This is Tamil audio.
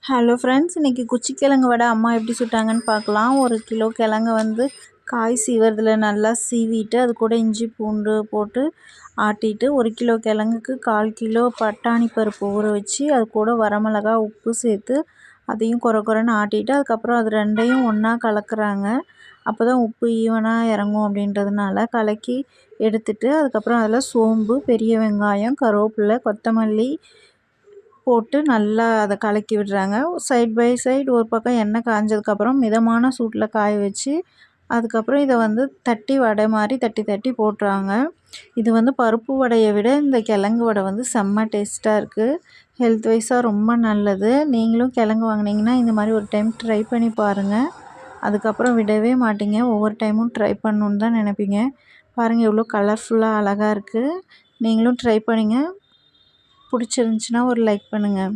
ஹலோ ஃப்ரெண்ட்ஸ், இன்றைக்கி குச்சிக்கிழங்கு வடை அம்மா எப்படி சுட்டாங்கன்னு பார்க்கலாம். 1 கிலோ கிழங்கு காய் சீவுறதுல நல்லா சீவிட்டு அது கூட இஞ்சி பூண்டு போட்டு ஆட்டிட்டு 1 கிலோ கிழங்குக்கு 1/4 கிலோ பட்டாணி பருப்பு ஊற வச்சு அது கூட வரமிளகா உப்பு சேர்த்து அதையும் கொரன்னு ஆட்டிட்டு அதுக்கப்புறம் அது ரெண்டையும் ஒன்றா கலக்குறாங்க. அப்போ தான் உப்பு ஈவனாக இறங்கும் அப்படின்றதுனால கலக்கி எடுத்துட்டு அதுக்கப்புறம் அதில் சோம்பு, பெரிய வெங்காயம், கருவேப்பிலை, கொத்தமல்லி போட்டு நல்லா அதை கலக்கி விடுறாங்க. சைட் பை சைடு ஒரு பக்கம் எண்ணெய் காஞ்சதுக்கப்புறம் மிதமான சூட்டில் காய வச்சு அதுக்கப்புறம் இதை தட்டி வடை மாதிரி தட்டி தட்டி போட்டுறாங்க. இது பருப்பு வடையை விட இந்த கிழங்கு வடை செம்ம டேஸ்ட்டாக இருக்குது. ஹெல்த் வைஸாக ரொம்ப நல்லது. நீங்களும் கிழங்கு வாங்கினீங்கன்னா இந்த மாதிரி ஒரு டைம் ட்ரை பண்ணி பாருங்கள். அதுக்கப்புறம் விடவே மாட்டீங்க. ஒவ்வொரு டைமும் ட்ரை பண்ணணுன்னு தான் நினைப்பீங்க. பாருங்கள் எவ்வளோ கலர்ஃபுல்லாக அழகாக இருக்குது. நீங்களும் ட்ரை பண்ணுங்கள். பிடிச்சிருந்துச்சின்னா ஒரு லைக் பண்ணுங்கள்.